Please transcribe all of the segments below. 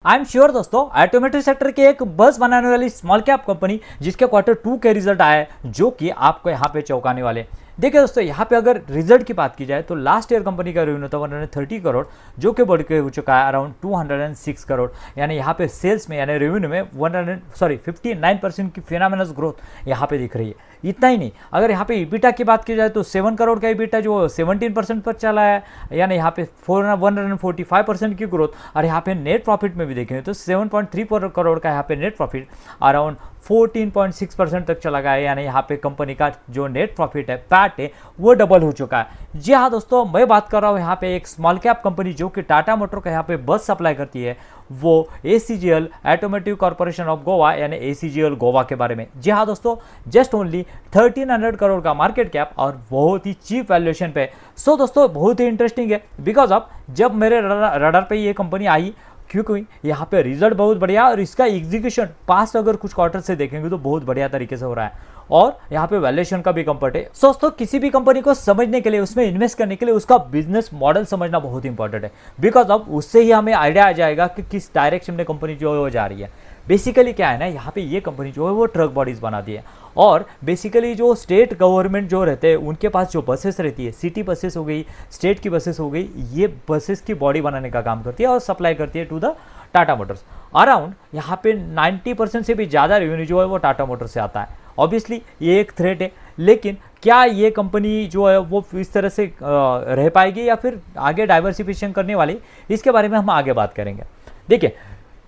I am sure दोस्तों, automotive sector के एक बस बनाने वाली स्मॉल कैप कंपनी जिसके Q2 के रिजल्ट आए जो कि आपको यहाँ पे चौंकाने वाले। देखिए दोस्तों, यहाँ पे अगर रिजल्ट की बात की जाए तो लास्ट ईयर कंपनी का रेवेन्यू था 130 करोड़ जो कि बढ़ के हो चुका है अराउंड 206 करोड़। यानी यहाँ पे सेल्स में यानी रेवेन्यू में 59% की फिनोमिनल ग्रोथ यहाँ पे दिख रही है। इतना ही नहीं, अगर यहाँ पे ईबिटा की बात की जाए तो 7 करोड़ का ईबिटा जो 17% पर चला है, यानी यहाँ पे 145% की ग्रोथ। और यहाँ पे नेट प्रॉफिट में भी देखेंगे तो 7.3 करोड़ का यहाँ पे नेट प्रॉफिट अराउंड 14.6% तक चला गया है। यानी यहाँ पे कंपनी का जो नेट प्रॉफिट है, पैट है, वो डबल हो चुका है। जी हाँ दोस्तों, मैं बात कर रहा हूँ यहाँ पे एक स्मॉल कैप कंपनी जो कि टाटा मोटर का यहाँ पे बस सप्लाई करती है, वो ACGL automotive corporation of Goa यानी ACGL गोवा के बारे में। जी हाँ दोस्तों, जस्ट ओनली 1300 करोड़ का मार्केट कैप और बहुत ही चीप वैल्यूएशन पे। सो दोस्तों, बहुत ही इंटरेस्टिंग है बिकॉज ऑफ जब मेरे रडार पे ये कंपनी आई, क्योंकि यहाँ पे रिजल्ट बहुत बढ़िया और इसका एग्जीक्यूशन पास्ट अगर कुछ क्वार्टर से देखेंगे तो बहुत बढ़िया तरीके से हो रहा है और यहाँ पे वैल्यूएशन का भी कंफर्ट है। दोस्तों, किसी भी कंपनी को समझने के लिए, उसमें इन्वेस्ट करने के लिए उसका बिजनेस मॉडल समझना बहुत इंपॉर्टेंट है बिकॉज ऑफ उससे ही हमें आइडिया आ जाएगा कि किस डायरेक्शन में कंपनी जो है वो जा रही है। बेसिकली क्या है ना, यहाँ पे ये कंपनी जो है वो ट्रक बॉडीज बनाती है और बेसिकली जो स्टेट गवर्नमेंट जो रहते हैं उनके पास जो बसेस रहती है, सिटी बसेस हो गई, स्टेट की बसेस हो गई, ये बसेस की बॉडी बनाने का काम करती है और सप्लाई करती है to the Tata Motors. Around यहाँ पे 90% से भी ज़्यादा रेवेन्यू जो है वो टाटा मोटर्स से आता है। ऑब्वियसली ये एक थ्रेट है, लेकिन क्या ये कंपनी जो है वो इस तरह से रह पाएगी या फिर आगे डाइवर्सिफिकेशन करने वाली, इसके बारे में हम आगे बात करेंगे। देखिए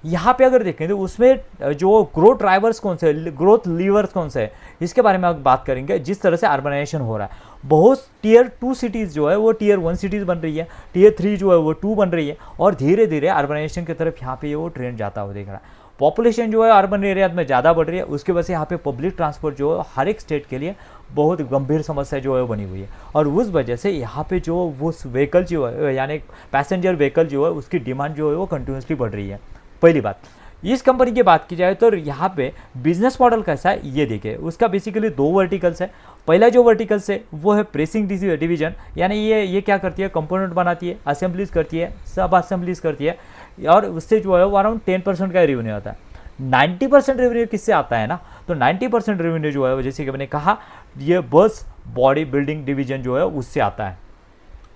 यहाँ पे अगर देखें तो उसमें जो ग्रोथ ड्राइवर्स कौन से, ग्रोथ लीवर्स कौन से है, इसके बारे में हम बात करेंगे। जिस तरह से अर्बनाइजेशन हो रहा है, बहुत टियर 2 सिटीज़ जो है वो टियर 1 सिटीज़ बन रही है, टियर 3 जो है वो 2 बन रही है और धीरे धीरे अर्बनाइजेशन की तरफ यहाँ पे वो ट्रेंड जाता हुआ दिख रहा है। पॉपुलेशन जो है अर्बन एरिया में ज़्यादा बढ़ रही है, उसकी वजह से यहाँ पे पब्लिक ट्रांसपोर्ट जो है हर एक स्टेट के लिए बहुत गंभीर समस्या जो है बनी हुई है और उस वजह से यहाँ पे जो वो व्हीकल जो है यानी पैसेंजर व्हीकल जो है उसकी डिमांड जो है वो कंटिन्यूसली बढ़ रही है। पहली बात, इस कंपनी की बात की जाए तो यहाँ पे बिजनेस मॉडल कैसा है ये देखिए। उसका बेसिकली 2 वर्टिकल्स है। पहला जो वर्टिकल्स है वो है प्रेसिंग डिवीजन, यानी ये क्या करती है, कंपोनेंट बनाती है, असेंबलीज करती है, सब असेंबलीज करती है और उससे जो है वो अराउंड 10% का रेवेन्यू आता है। 90% रेवेन्यू किससे आता है ना, तो 90% रेवेन्यू जो है जैसे कि मैंने कहा ये बस बॉडी बिल्डिंग डिवीजन जो है उससे आता है।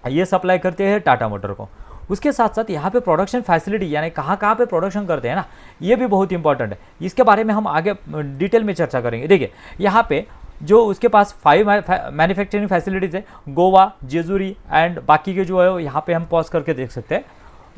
ये सप्लाई करते हैं टाटा मोटर को। उसके साथ साथ यहाँ पे प्रोडक्शन फैसिलिटी यानी कहाँ पे प्रोडक्शन करते हैं ना, ये भी बहुत इंपॉर्टेंट है। इसके बारे में हम आगे डिटेल में चर्चा करेंगे। देखिए यहाँ पे जो उसके पास 5 मैन्युफैक्चरिंग फैसिलिटीज़ है, गोवा, जेजुरी एंड बाकी के जो है यहाँ पे हम पॉज करके देख सकते हैं।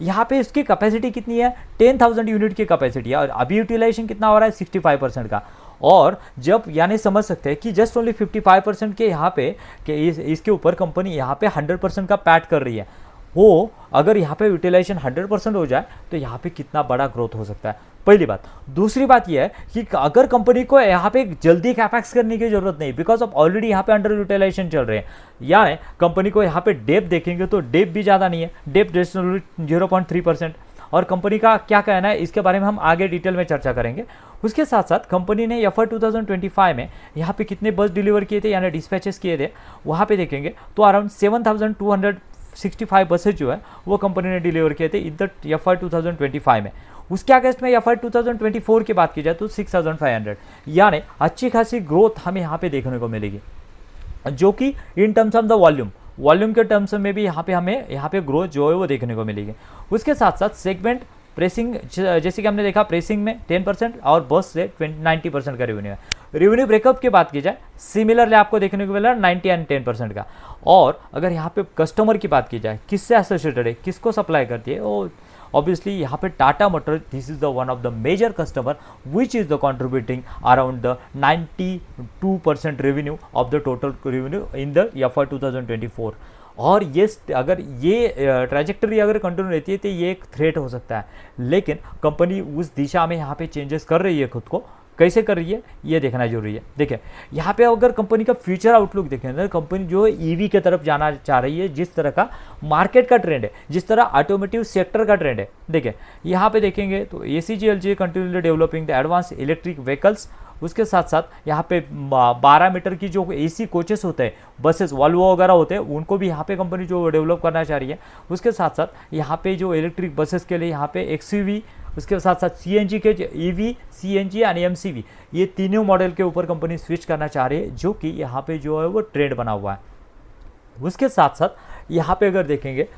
यहाँ पे इसकी कैपेसिटी कितनी है, 10,000 यूनिट की कैपेसिटी है और अभी यूटिलाइजेशन कितना हो रहा है, 65% का। और जब यानी समझ सकते हैं कि जस्ट ओनली 55% के यहाँ पे इसके ऊपर कंपनी यहाँ पे 100% का पैट कर रही है। वो अगर यहाँ पे यूटिलाइजेशन 100% हो जाए तो यहाँ पे कितना बड़ा ग्रोथ हो सकता है, पहली बात। दूसरी बात यह है कि अगर कंपनी को यहाँ पे जल्दी कैपेक्स करने की जरूरत नहीं, बिकॉज ऑफ ऑलरेडी यहाँ पे अंडर यूटिलाइजेशन चल रहे हैं। यानी कंपनी को यहाँ पे डेप देखेंगे तो डेप भी ज़्यादा नहीं है, डेप 0.3%। और कंपनी का क्या कहना है इसके बारे में हम आगे डिटेल में चर्चा करेंगे। उसके साथ साथ कंपनी ने FY 2025 में यहाँ पे कितने बस डिलीवर किए थे यानी डिस्पैचेस किए थे, वहाँ पे देखेंगे तो अराउंड 7,265 बसेज जो है वो कंपनी ने डिलीवर किए थे इन द FY 2025 में। उसके अगेंस्ट में FY 2024 की बात की जाए तो 6,500, यानी अच्छी खासी ग्रोथ हमें यहाँ पे देखने को मिलेगी, जो कि in terms of the volume के टर्म्स में भी हमें यहाँ पे ग्रोथ जो है वो देखने को मिलेगी। उसके साथ साथ सेगमेंट प्रेसिंग, जैसे कि हमने देखा प्रेसिंग में 10% और बस से 90% का रेवेन्यू है। रेवेन्यू ब्रेकअप की बात की जाए सिमिलरली आपको देखने को मिला 90 एंड 10% का। और अगर यहाँ पे कस्टमर की बात की जाए, किससे एसोसिएटेड है, किसको सप्लाई करती है, वो ऑब्वियसली यहाँ पे Tata Motor, this is the one of the major customer which is the contributing around the 92% revenue of the total revenue in the FY 2024। और ये अगर ये ट्रैजेक्टरी अगर कंटिन्यू रहती है तो ये एक थ्रेट हो सकता है, लेकिन कंपनी उस दिशा में यहाँ पे चेंजेस कर रही है, खुद को कैसे कर रही है ये देखना जरूरी है। देखिए यहाँ पे अगर कंपनी का फ्यूचर आउटलुक देखें तो कंपनी जो है EV की तरफ जाना चाह रही है, जिस तरह का मार्केट का ट्रेंड है, जिस तरह ऑटोमोटिव सेक्टर का ट्रेंड है। देखिए यहाँ पे देखेंगे तो ACGL continually developing the advance electric vehicles उसके साथ साथ यहाँ पे 12 मीटर की जो AC कोचेस होते हैं, बसेस वॉल्वो वगैरह होते हैं, उनको भी यहाँ पे कंपनी जो डेवलप करना चाह रही है। उसके साथ साथ यहाँ पे जो इलेक्ट्रिक बसेस के लिए यहाँ पे XUV उसके साथ साथ सीएनजी के ईवी, सीएनजी एंड एमसीवी, ये तीनों मॉडल के ऊपर कंपनी स्विच करना चाह रही है, जो कि यहाँ पे जो है वो ट्रेंड बना हुआ है। उसके साथ साथ यहाँ पे अगर देखेंगे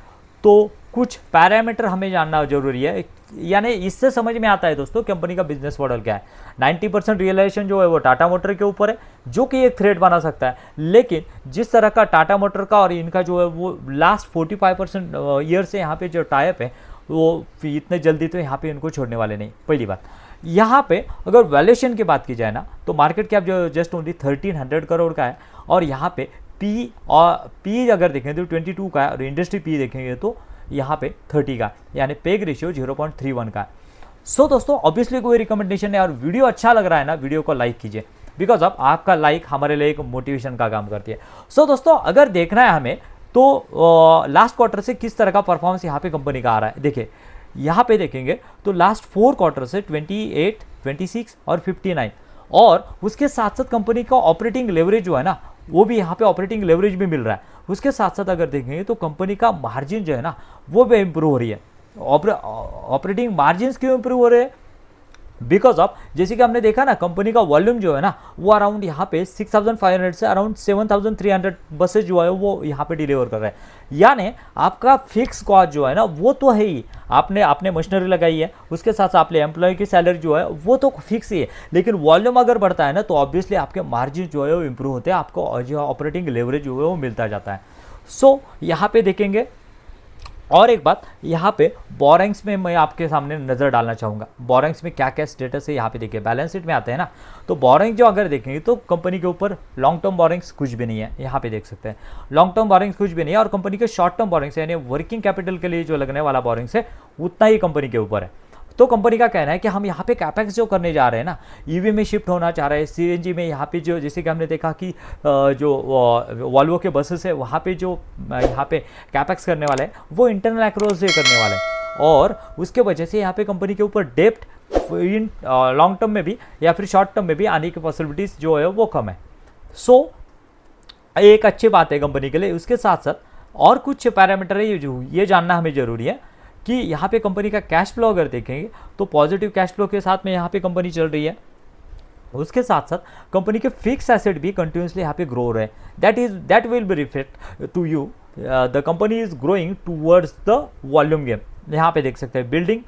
तो कुछ पैरामीटर हमें जानना जरूरी है, यानी इससे समझ में आता है दोस्तों कंपनी का बिजनेस मॉडल क्या है। 90% रियलाइजेशन जो है वो टाटा मोटर के ऊपर है, जो कि एक थ्रेट बना सकता है, लेकिन जिस तरह का टाटा मोटर का और इनका जो है वो लास्ट 45% ईयर से यहाँ पे जो टाइप है वो इतने जल्दी तो यहाँ पे इनको छोड़ने वाले नहीं। पहली बात, यहाँ पे अगर वैल्यूएशन की बात की जाए ना तो मार्केट कैप जो जस्ट ओनली 1300 करोड़ का है, और यहाँ पे पी अगर देखें तो 22 का है, और इंडस्ट्री पी देखेंगे तो यहाँ पे 30 का, यानी पेग रेशियो 0.31 का है। सो दोस्तों ऑब्वियसली कोई रिकमेंडेशन है, और वीडियो अच्छा लग रहा है ना, वीडियो को लाइक कीजिए, बिकॉज अब आपका लाइक हमारे लिए एक मोटिवेशन का काम करती है। सो दोस्तों अगर देखना है हमें तो लास्ट क्वार्टर से किस तरह का परफॉर्मेंस यहाँ पे कंपनी का आ रहा है, देखिए यहाँ पे देखेंगे तो लास्ट 4 क्वार्टर से 28, 26 और 59, और उसके साथ साथ कंपनी का ऑपरेटिंग लेवरेज जो है ना वो भी यहाँ पे ऑपरेटिंग लेवरेज भी मिल रहा है। उसके साथ साथ अगर देखेंगे तो कंपनी का मार्जिन जो है ना वो भी इंप्रूव हो रही है। ऑपरेटिंग मार्जिन क्यों इंप्रूव हो रहे हैं? बिकॉज ऑफ जैसे कि हमने देखा ना कंपनी का वॉल्यूम जो है ना वो अराउंड यहाँ पे 6500 से अराउंड 7300 बसेज जो है वो यहाँ पे डिलीवर कर रहा है, यानी आपका फिक्स कॉस्ट जो है ना वो तो है ही, आपने मशीनरी लगाई है, उसके साथ साथ आपने एम्प्लॉय की सैलरी जो है वो तो फिक्स ही है, लेकिन वॉल्यूम अगर बढ़ता है ना तो ऑब्वियसली आपके मार्जिन जो है वो इंप्रूव होते हैं, आपको जो ऑपरेटिंग लेवरेज जो है वो मिलता जाता है। सो यहाँ पे देखेंगे, और एक बात यहाँ पे बोरिंग्स में मैं आपके सामने नज़र डालना चाहूँगा, बोरिंग्स में क्या क्या स्टेटस है यहाँ पे देखिए, बैलेंस शीट में आते हैं ना तो बोरिंग जो अगर देखेंगे तो कंपनी के ऊपर लॉन्ग टर्म बोरिंग्स कुछ भी नहीं है, यहाँ पे देख सकते हैं लॉन्ग टर्म बोरिंग्स कुछ भी नहीं है, और कंपनी के शॉर्ट टर्म बोरिंग्स यानी वर्किंग कैपिटल के लिए जो लगने वाला बोरिंग्स है उतना ही कंपनी के ऊपर है। तो कंपनी का कहना है कि हम यहाँ पे कैपेक्स जो करने जा रहे हैं ना, ईवी में शिफ्ट होना चाह रहे हैं, सीएनजी में यहाँ पे जो जैसे कि हमने देखा कि जो वॉल्वो के बसेस है वहाँ पे जो यहाँ पे कैपेक्स करने वाले हैं वो इंटरनल एक्रोस से करने वाले हैं, और उसके वजह से यहाँ पे कंपनी के ऊपर डेप्ट इन लॉन्ग टर्म में भी या फिर शॉर्ट टर्म में भी आने की पॉसिबिलिटीज़ जो है वो कम है। सो एक अच्छी बात है कंपनी के लिए। उसके साथ साथ और कुछ पैरामीटर है ये जानना हमें ज़रूरी है कि यहाँ पे कंपनी का कैश फ्लो अगर देखेंगे तो पॉजिटिव कैश फ्लो के साथ में यहाँ पे कंपनी चल रही है। उसके साथ साथ कंपनी के फिक्स एसेट भी कंटिन्यूसली यहाँ पे ग्रो हो रहे हैं, that will be reflect to you the company is growing towards the volume game. यहाँ पे देख सकते हैं बिल्डिंग,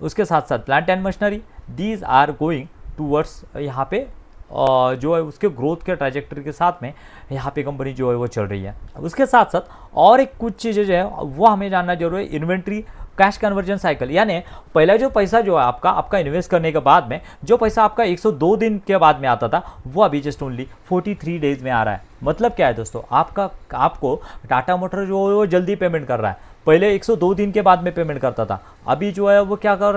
उसके साथ साथ plant and machinery, these are going towards यहाँ पे जो है उसके ग्रोथ के ट्रैजेक्टरी के साथ में यहाँ पे कंपनी जो है वो चल रही है। उसके साथ साथ और एक कुछ चीज़ें जो है वो हमें जानना जरूरी है, इन्वेंट्री कैश कन्वर्जन साइकिल, यानी पहला जो पैसा जो है आपका इन्वेस्ट करने के बाद में जो पैसा आपका 102 दिन के बाद में आता था वो अभी जस्ट ओनली 43 डेज में आ रहा है। मतलब क्या है दोस्तों, आपको टाटा मोटर जो है वो जल्दी पेमेंट कर रहा है, पहले 102 दिन के बाद में पेमेंट करता था, अभी जो है वो क्या हो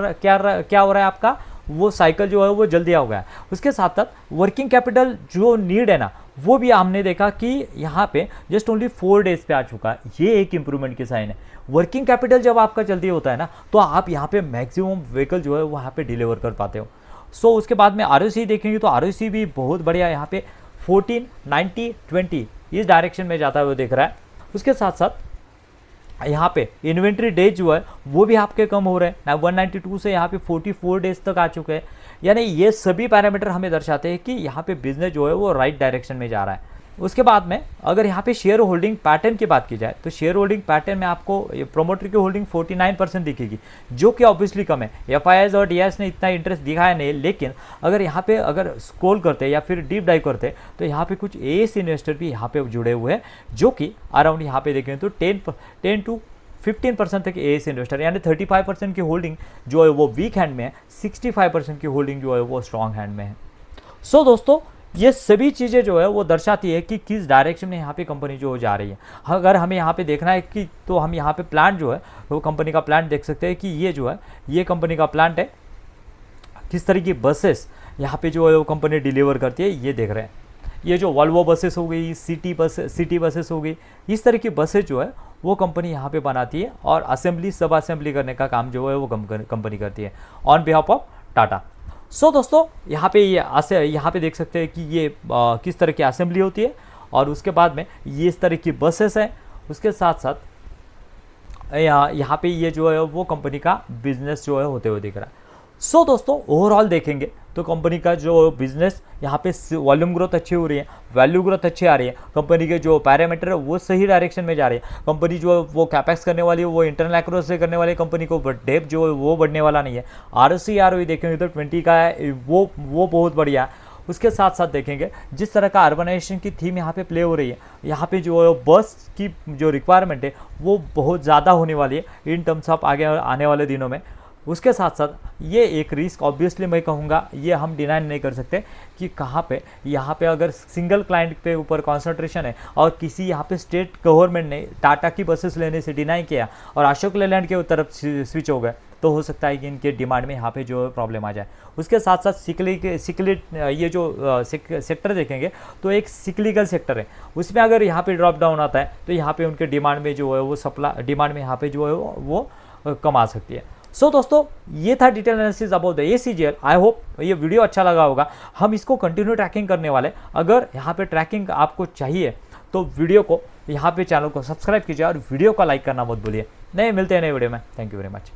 रहा है आपका वो साइकिल जो है वो जल्दी आ गया है। उसके साथ साथ वर्किंग कैपिटल जो नीड है ना वो भी हमने देखा कि यहाँ पे जस्ट ओनली 4 डेज पे आ चुका है, ये एक इंप्रूवमेंट की साइन है। वर्किंग कैपिटल जब आपका जल्दी होता है ना तो आप यहाँ पे मैक्सिमम व्हीकल जो है वो यहाँ पे डिलीवर कर पाते हो। सो उसके बाद में आरओसी देखेंगे तो आरओसी भी बहुत बढ़िया यहाँ पे 14, 90, 20 इस डायरेक्शन में जाता हुआ दिख रहा है। उसके साथ साथ यहाँ पे इन्वेंट्री डेज जो है वो भी आपके कम हो रहे हैं ना, 192 से यहाँ पे 44 डेज तक आ चुके हैं, यानी ये सभी पैरामीटर हमें दर्शाते हैं कि यहाँ पे बिजनेस जो है वो राइट डायरेक्शन में जा रहा है। उसके बाद में अगर यहाँ पे शेयर होल्डिंग पैटर्न की बात की जाए तो शेयर होल्डिंग पैटर्न में आपको प्रोमोटर की होल्डिंग 49% दिखेगी, जो कि ऑब्वियसली कम है। एफआईआईज और डीआईएस ने इतना इंटरेस्ट दिखाया नहीं, लेकिन अगर यहाँ पे अगर स्क्रॉल करते या फिर डीप डाइव करते तो यहाँ पे कुछ एएस इन्वेस्टर भी यहाँ पे जुड़े हुए हैं, जो कि अराउंड यहाँ पे देखें तो 10 to 15% तक एएस इन्वेस्टर, यानी 35% की होल्डिंग जो है वो वीक हैंड में है, 65% की होल्डिंग जो है वो स्ट्रॉन्ग हैंड में है। सो दोस्तों ये सभी चीज़ें जो है वो दर्शाती है कि किस डायरेक्शन में यहाँ पे कंपनी जो जा रही है। अगर हमें यहाँ पे देखना है कि तो हम यहाँ पे प्लांट जो है वो कंपनी का प्लांट देख सकते हैं कि ये जो है ये कंपनी का प्लांट है, किस तरह की बसेस यहाँ पे जो है वो कंपनी डिलीवर करती है ये देख रहे हैं। ये जो वॉल्वो बसेस हो गई, सिटी बसेस हो गई, इस तरह की बसेस जो है वो कंपनी यहाँ पे बनाती है, और असेंबली सब असेंबली करने का काम जो है वो कंपनी करती है ऑन बिहाफ ऑफ टाटा। सो दोस्तों यहाँ पे देख सकते हैं कि ये किस तरह की असेंबली होती है, और उसके बाद में ये इस तरह की बसेस हैं। उसके साथ साथ यहाँ पे ये जो है वो कंपनी का बिजनेस जो है होते हुए दिख रहा है। सो दोस्तों ओवरऑल देखेंगे तो कंपनी का जो बिजनेस यहाँ पे वॉल्यूम ग्रोथ अच्छी हो रही है, वैल्यू ग्रोथ अच्छी आ रही है, कंपनी के जो पैरामीटर है वो सही डायरेक्शन में जा रही है, कंपनी जो वो कैपेक्स करने वाली है वो इंटरनल एक्रोस से करने वाली कंपनी को डेप जो है वो बढ़ने वाला नहीं है। ROE देखेंगे तो 20 का है, वो बहुत बढ़िया है। उसके साथ साथ देखेंगे जिस तरह का अर्बनाइजेशन की थीम यहाँ पे प्ले हो रही है, यहाँ पे जो बस की जो रिक्वायरमेंट है वो बहुत ज़्यादा होने वाली है इन टर्म्स ऑफ आगे आने वाले दिनों में। उसके साथ साथ ये एक रिस्क ऑब्वियसली मैं कहूँगा, ये हम डिनाई नहीं कर सकते कि कहाँ पे यहाँ पे अगर सिंगल क्लाइंट पे ऊपर कॉन्सेंट्रेशन है और किसी यहाँ पे स्टेट गवर्नमेंट ने टाटा की बसेस लेने से डिनाई किया और अशोक लेलैंड के तरफ स्विच हो गए तो हो सकता है कि इनके डिमांड में यहाँ पे जो प्रॉब्लम आ जाए। उसके साथ साथ ये जो सेक्टर देखेंगे तो एक सिक्लिकल सेक्टर है, उसमें अगर यहाँ पे ड्रॉप डाउन आता है तो यहाँ पे उनके डिमांड में जो है वो डिमांड में यहाँ पे जो है वो कम आ सकती है। सो दोस्तों ये था detail analysis about the ACGL। I hope ये वीडियो अच्छा लगा होगा। हम इसको कंटिन्यू ट्रैकिंग करने वाले, अगर यहाँ पे ट्रैकिंग आपको चाहिए तो वीडियो को यहाँ पे चैनल को सब्सक्राइब कीजिए और वीडियो को लाइक करना मत भूलिए। नए मिलते हैं नए वीडियो में। Thank you very much.